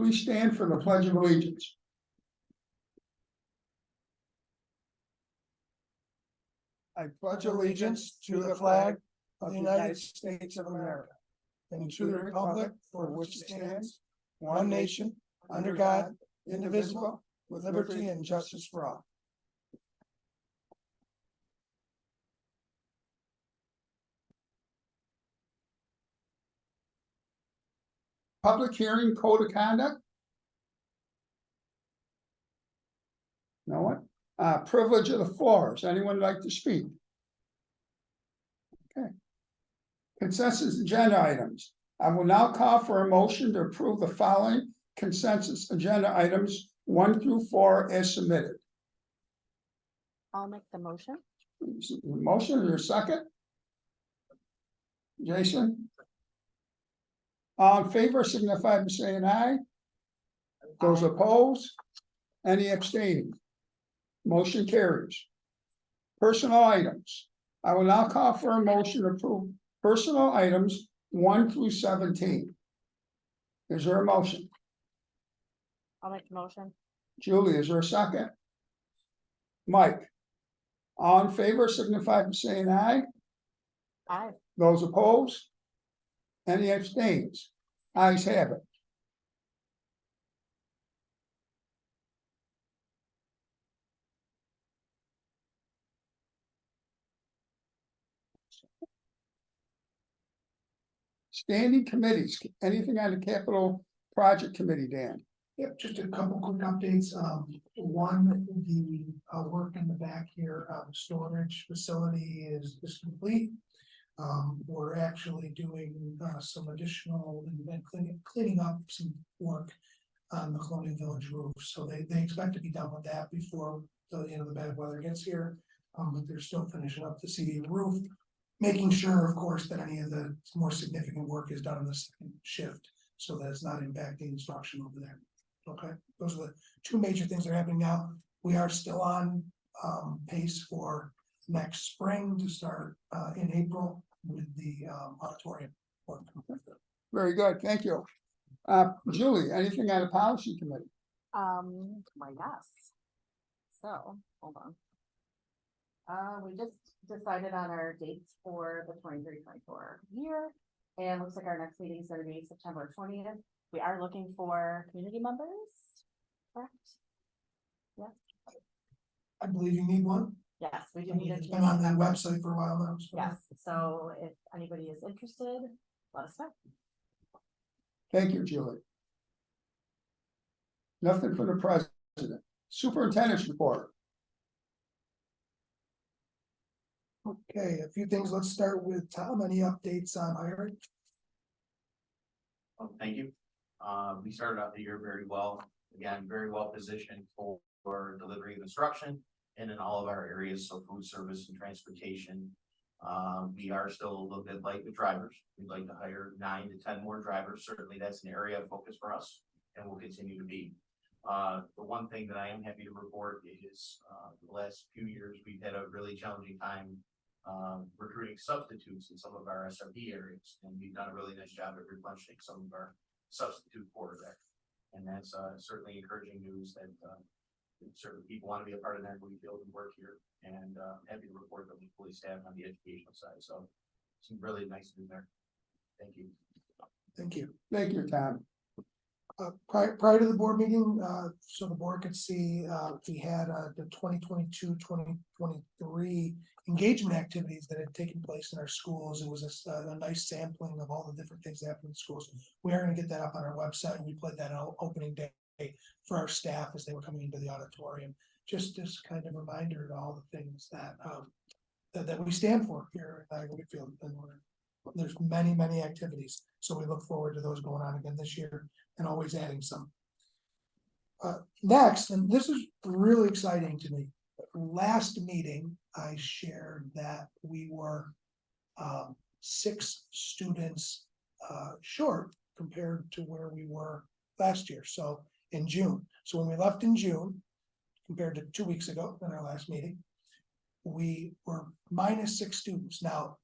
Please stand for the Pledge of Allegiance. I pledge allegiance to the flag of the United States of America and to the republic for which it stands, one nation, under God, indivisible, with liberty and justice for all. Public hearing, code of conduct? No one? Privilege of the floor. Does anyone like to speak? Okay. Consensus agenda items. I will now call for a motion to approve the following consensus agenda items 1 through 4 as submitted. I'll make the motion. Motion, is there a second? Jason? All in favor signify by saying aye. Those opposed? Any abstaining? Motion carries. Personal items. I will now call for a motion to approve personal items 1 through 17. Is there a motion? I'll make the motion. Julie, is there a second? Mike? All in favor signify by saying aye. Aye. Those opposed? Any abstains? Ayes have it. Standing committees, anything on the capital project committee, Dan? Yep, just a couple quick updates. One, the work in the back here, storage facility is complete. We're actually doing some additional and cleaning up some work on the Colonial Village roof. So they expect to be done with that before the bad weather gets here. But they're still finishing up the CD roof, making sure, of course, that any of the more significant work is done in the second shift, so that it's not impacting instruction over there. Okay, those are the two major things that are happening now. We are still on pace for next spring to start in April with the auditorium work. Very good, thank you. Julie, anything on the policy committee? My yes. So, hold on. We just decided on our dates for the 23-24 year. And looks like our next meeting is going to be September 20th. We are looking for community members, correct? Yeah. I believe you need one. Yes, we do I mean, need a it's been on that community member. website for a while now. So. Yes, so if anybody is interested, let us know. Thank you, Julie. Nothing for the president. Superintendent's report. Okay, a few things. Let's start with Tom. Any updates on hiring? Thank you. We started out the year very well. Again, very well positioned for delivery of instruction and in all of our areas, so food service and transportation. We are still a little bit light with drivers. We'd like to hire 9 to 10 more drivers. Certainly that's an area of focus for us and will continue to be. The one thing that I am happy to report is the last few years we've had a really challenging time recruiting substitutes in some of our SRP areas, and we've done a really nice job at replenishing some of our substitute core there. And that's certainly encouraging news that certain people want to be a part of that field and work here, and happy to report that we fully staffed on the educational side. So some really nice news there. Thank you. Thank you. Thank you, Tom. Prior to the board meeting, so the board could see, we had the 2022-2023 engagement activities that had taken place in our schools. It was a nice sampling of all the different things that happened in schools. We are going to get that up on our website, and we played that on opening day for our staff as they were coming into the auditorium. Just this kind of reminder to all the things that that we stand for here at Niagara Whitfield. And there's many activities, so we look forward to those going on again this year and always adding some. Next, and this is really exciting to me. Last meeting, I shared that we were 6 students short compared to where we were last year. So in June. So when we left in June, compared to 2 weeks ago in our last meeting, we were -6 students. Now,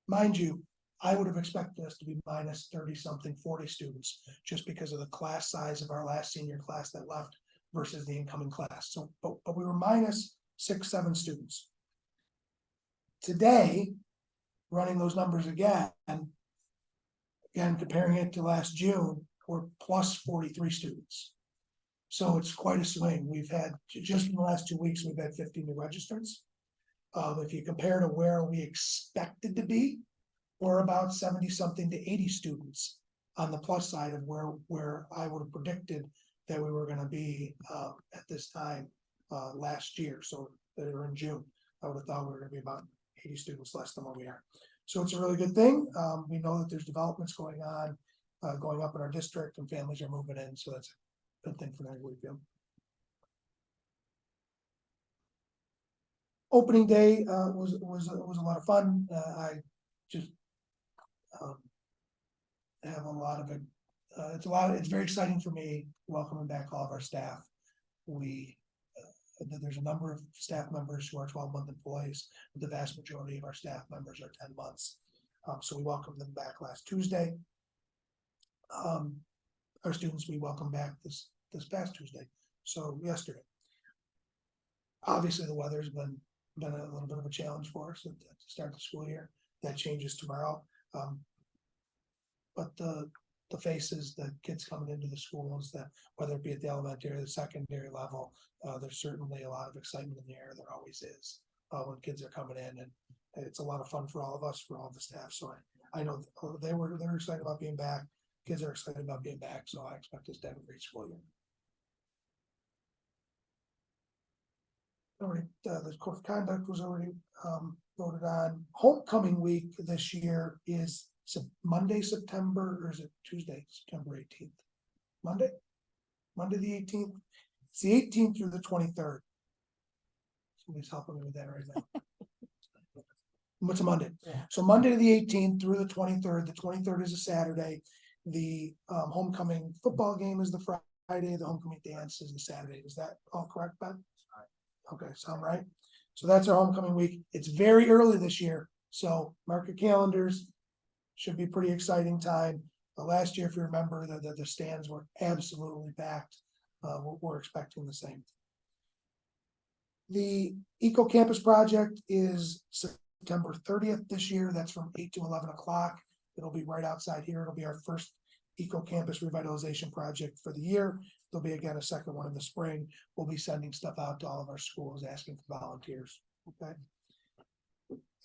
mind you, I would have expected us to be minus 30-something, 40 students, just because of the class size of our last senior class that left versus the incoming class. So, but we were minus 6, 7 students. Today, running those numbers again, comparing it to last June, we're plus 43 students. So it's quite a swing. We've had, just in the last 2 weeks, we've had 50 new registrants. If you compare to where we expected to be, we're about 70-something to 80 students on the plus side of where I would have predicted that we were gonna be, at this time, last year. So that were in June, I would have thought we were gonna be about 80 students less than what we are. So it's a really good thing. We know that there's developments going on, going up in our district, and families are moving in, so that's a good thing for Wakefield. Opening day was a lot of fun. I just have a lot of it. It's very exciting for me welcoming back all of our staff. There's a number of staff members who are 12-month employees, but the vast majority of our staff members are 10 months. So we welcomed them back last Tuesday. Our students we welcome back this past Tuesday, so yesterday. Obviously, the weather's been a little bit of a challenge for us at the start of the school year. That changes tomorrow. But the faces, the kids coming into the schools, that whether it be at the elementary or the secondary level, there's certainly a lot of excitement in the air. There always is when kids are coming in, and it's a lot of fun for all of us, for all the staff. So I know they're excited about being back. Kids are excited about being back, so I expect us to have a great school year. All right, the code of conduct was already voted on. Homecoming week this year is Monday, September, or is it Tuesday, September 18th? Monday the 18th. It's the 18th through the 23rd. Somebody's helping me with that right now. What's a Monday? Yeah. So Monday the 18th through the 23rd. The 23rd is a Saturday. The homecoming football game is the Friday. The homecoming dance is the Saturday. Is that all correct, Ben? Okay, sound right? So that's our homecoming week. It's very early this year, so mark your calendars. Should be a pretty exciting time. Last year, if you remember, the stands were absolutely packed. We're expecting the same. The Eco Campus project is September 30th this year. That's from 8 to 11 o'clock. It'll be right outside here. It'll be our first Eco Campus revitalization project for the year. There'll be again a second one in the spring. We'll be sending stuff out to all of our schools asking for volunteers. Okay.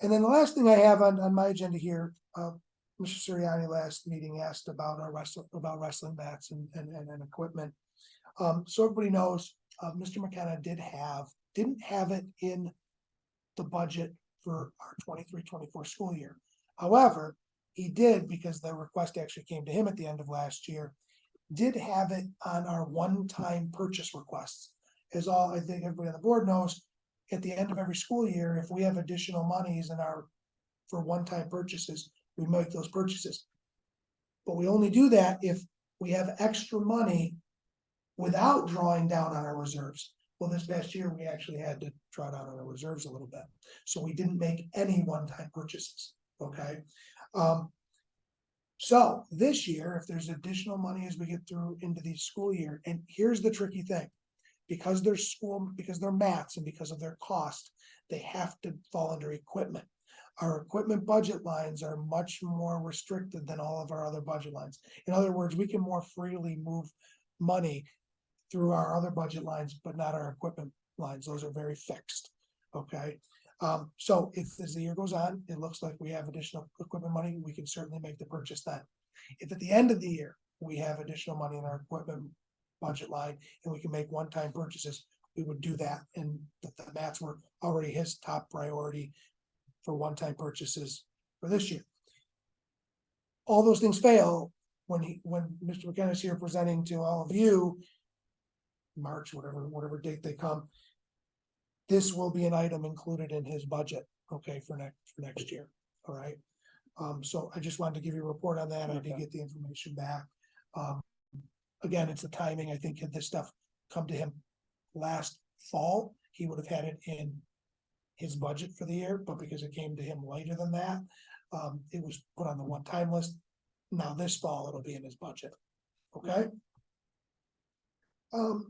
And then the last thing I have on my agenda here, Mr. Sirianni last meeting asked about our wrestling mats and equipment. So everybody knows, Mr. McKenna didn't have it in the budget for our 23-24 school year. However, he did, because the request actually came to him at the end of last year, did have it on our one-time purchase requests. As all I think everybody on the board knows, at the end of every school year, if we have additional monies for one-time purchases, we make those purchases. But we only do that if we have extra money without drawing down on our reserves. Well, this past year, we actually had to draw down on our reserves a little bit. So we didn't make any one-time purchases, okay? So this year, if there's additional money as we get through into the school year, and here's the tricky thing, because they're mats and because of their cost, they have to fall under equipment. Our equipment budget lines are much more restricted than all of our other budget lines. In other words, we can more freely move money through our other budget lines, but not our equipment lines. Those are very fixed, okay? So if as the year goes on, it looks like we have additional equipment money, we can certainly make the purchase then. If at the end of the year, we have additional money in our equipment budget line and we can make one-time purchases, we would do that. And the mats were already his top priority for one-time purchases for this year. All those things fail when Mr. McKenna is here presenting to all of you, March, whatever date they come. This will be an item included in his budget, okay, for next year. All right. So I just wanted to give you a report on that. I did get the information back. Again, it's the timing. I think had this stuff come to him last fall, he would have had it in his budget for the year, but because it came to him later than that, It was put on the one-time list. Now this fall, it'll be in his budget. Okay? Oh,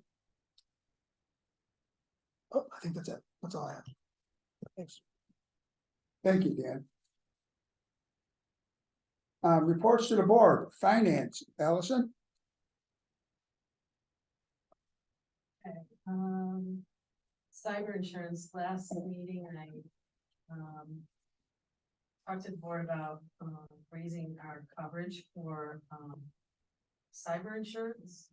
I think that's it. That's all I have. Thanks. Thank you, Dan. Reports to the board, finance, Allison? Okay, cyber insurance, last meeting, I, talked to the board about, raising our coverage for, cyber insurance.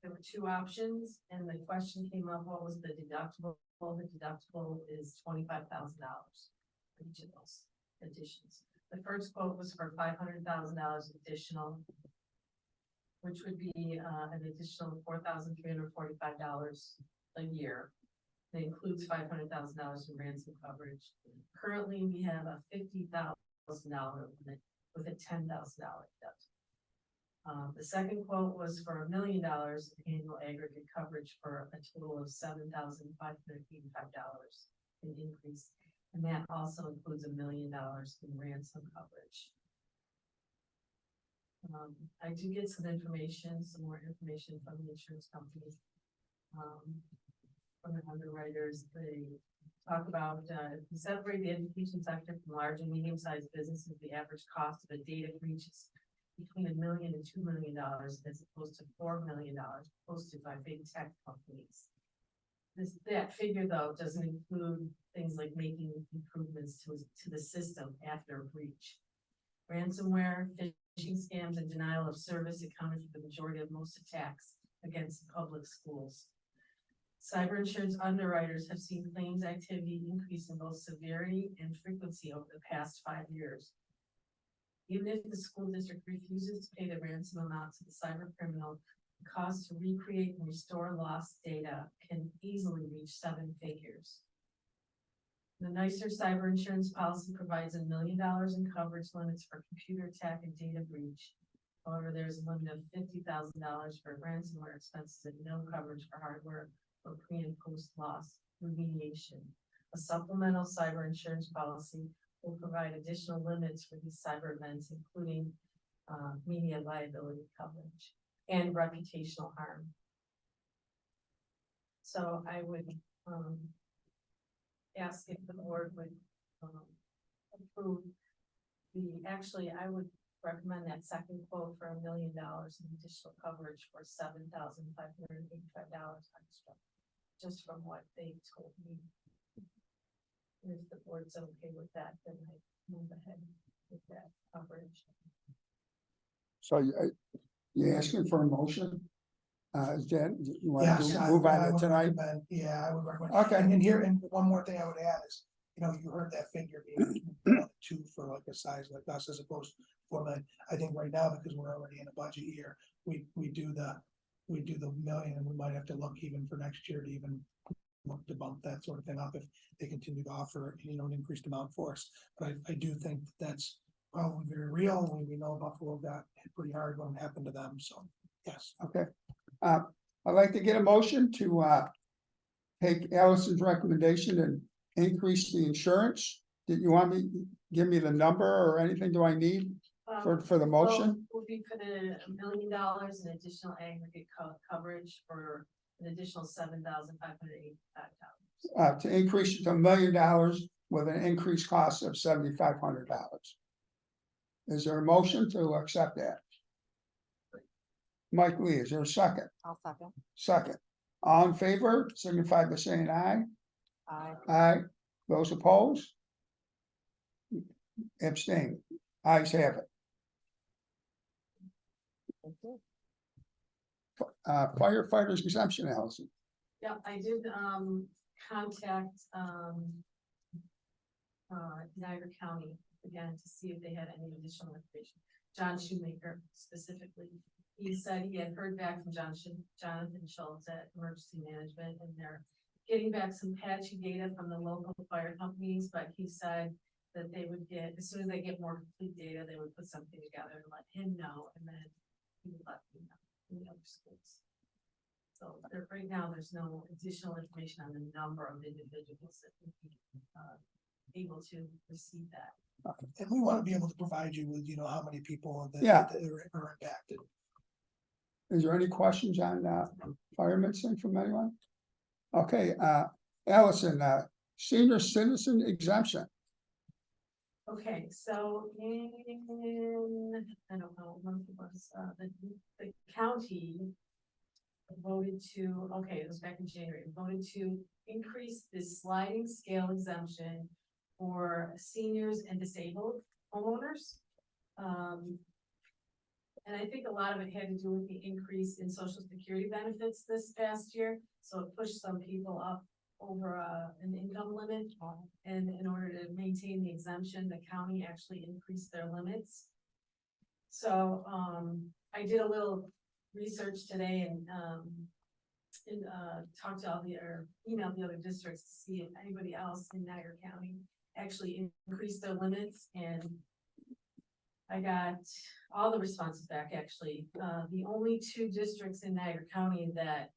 There were two options, and the question came up, what was the deductible? The deductible is $25,000 for each of those additions. The first quote was for $500,000 additional, which would be an additional $4,345 a year. That includes $500,000 in ransom coverage. Currently, we have a $50,000 limit with a $10,000 deductible. The second quote was for $1 million in annual aggregate coverage for a total of $7,585 in increase. And that also includes $1 million in ransom coverage. I do get some more information from the insurance company. From the underwriters, they talk about, if we separate the education sector from large and medium-sized businesses, the average cost of a data breach is between $1 million and $2 million, as opposed to $4 million posted by big tech companies. That figure, though, doesn't include things like making improvements to the system after a breach. Ransomware, phishing scams, and denial of service accounted for the majority of most attacks against public schools. Cyber insurance underwriters have seen claims activity increase in both severity and frequency over the past 5 years. Even if the school district refuses to pay the ransom amount to the cyber criminal, the cost to recreate and restore lost data can easily reach 7 figures. The NYSER cyber insurance policy provides $1 million in coverage limits for computer attack and data breach. However, there's a limit of $50,000 for ransomware expenses and no coverage for hardware or pre and post loss remediation. A supplemental cyber insurance policy will provide additional limits for these cyber events, including media liability coverage and reputational harm. So I would ask if the board would approve I would recommend that second quote for $1 million in additional coverage for $7,585 extra, just from what they told me. And if the board's okay with that, then I move ahead with that coverage. So you asking for a motion? Jen, you want Yes, to I move on would to tonight? recommend, yeah, I would recommend. Okay. And here, and one more thing I would add is, you heard that figure being 2 for like a size like us as opposed to 4 million. I think right now, because we're already in a budget year, we do the million, and we might have to look even for next year to even look to bump that sort of thing up if they continue to offer, an increased amount for us. But I do think that's probably very real. We know Buffalo got hit pretty hard when it happened to them, so yes. Okay. I'd like to get a motion to take Allison's recommendation and increase the insurance. Did you want me, give me the number or anything do I need for the motion? Will be for the $1 million in additional aggregate coverage for an additional $7,585. To increase it to $1 million with an increased cost of $7,500. Is there a motion to accept that? Mike Lee, is there a second? I'll second. Second. All in favor, signify by saying aye. Aye. Aye. Those opposed? Abstain. Ayes have it. Thank you. Firefighters exemption, Allison. Yeah, I did contact Niagara County again to see if they had any additional information. John Shoemaker specifically. He said he had heard back from Jonathan Schultz at Emergency Management, and they're getting back some patchy data from the local fire companies, but he said that they would get, as soon as they get more complete data, they would put something together and let him know, and then he would let me know in the other schools. So right now, there's no additional information on the number of individuals that would be able to receive that. And we want to be able to provide you with, how many people that Yeah. that are impacted. Is there any questions on fireman's thing from anyone? Okay, Allison, senior citizen exemption. Okay, so I don't know, when it was, the county voted to, okay, it was back in January, voted to increase the sliding scale exemption for seniors and disabled homeowners. And I think a lot of it had to do with the increase in social security benefits this past year, so it pushed some people up over an income limit. And in order to maintain the exemption, the county actually increased their limits. So, I did a little research today and talked to or emailed the other districts to see if anybody else in Niagara County actually increased their limits, and I got all the responses back, actually. The only two districts in Niagara County that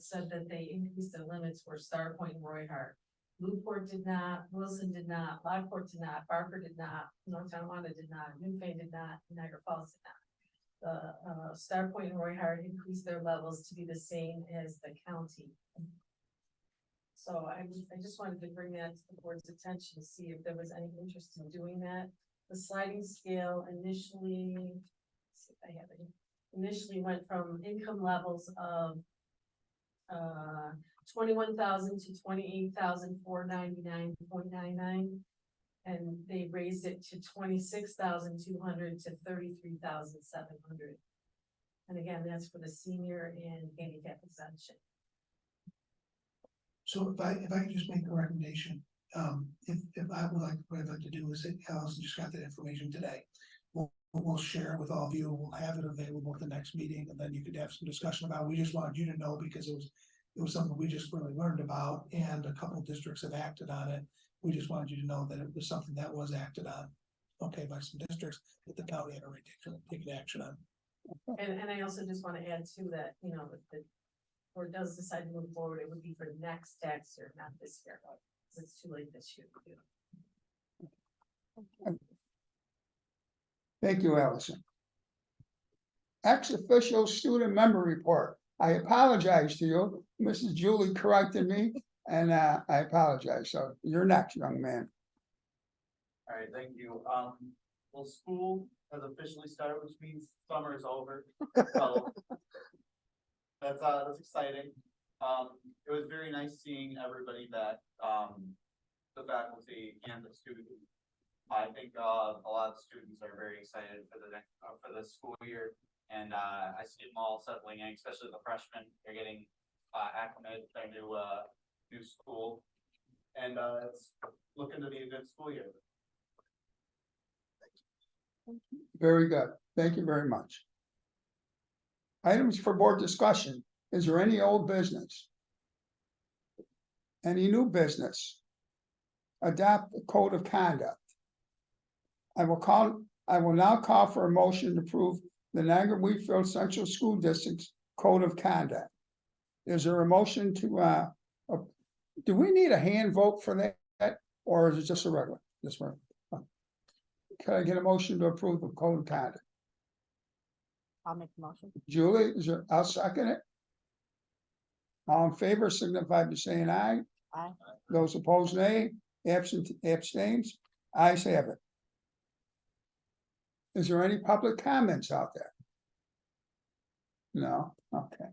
said that they increased their limits were Star Point and Roy Hart. Newport did not, Wilson did not, Lockport did not, Barker did not, North Tonawanda did not, Newfane did not, Niagara Falls did not. The Star Point and Roy Hart increased their levels to be the same as the county. So I just wanted to bring that to the board's attention to see if there was any interest in doing that. The sliding scale initially, let's see if I have it, initially went from income levels of 21,000 to 28,499.99, and they raised it to 26,200 to 33,700. And again, that's for the senior and handicap exemption. So if I could just make a recommendation, if I would like, what I'd like to do is, Allison just got that information today. We'll share it with all of you, we'll have it available at the next meeting, and then you could have some discussion about it. We just wanted you to know because it was something we just really learned about, and a couple of districts have acted on it. We just wanted you to know that it was something that was acted on, okay, by some districts that the county had already taken action on. And I also just want to add too that, if the board does decide to move forward, it would be for next tax year, not this year, because it's too late this year to do. Thank you, Allison. Ex-official student member report. I apologize to you. Mrs. Julie corrected me, and I apologize. So you're next, young man. All right, thank you. Well, school has officially started, which means summer is over. So that's exciting. It was very nice seeing everybody back, the faculty and the students. I think a lot of students are very excited for the next for this school year, and I see them all settling in, especially the freshmen. They're getting acclimated to their new school, and it's looking to be a good school year. Very good. Thank you very much. Items for board discussion. Is there any old business? Any new business? Adopt the code of conduct. I will now call for a motion to approve the Niagara Wheatfield Central School District's code of conduct. Is there a motion to, do we need a hand vote for that, or is it just a regular, this one? Can I get a motion to approve the code of conduct? I'll make the motion. Julie, I'll second it. All in favor signify by saying aye. Aye. Those opposed, nay. Abstains, ayes have it. Is there any public comments out there? No, okay.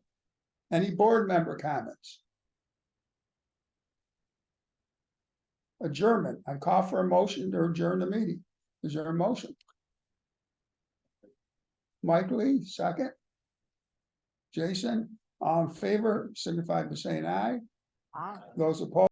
Any board member comments? Adjournment, I call for a motion to adjourn the meeting. Is there a motion? Mike Lee, second. Jason, all in favor, signify by saying aye. Aye. Those opposed.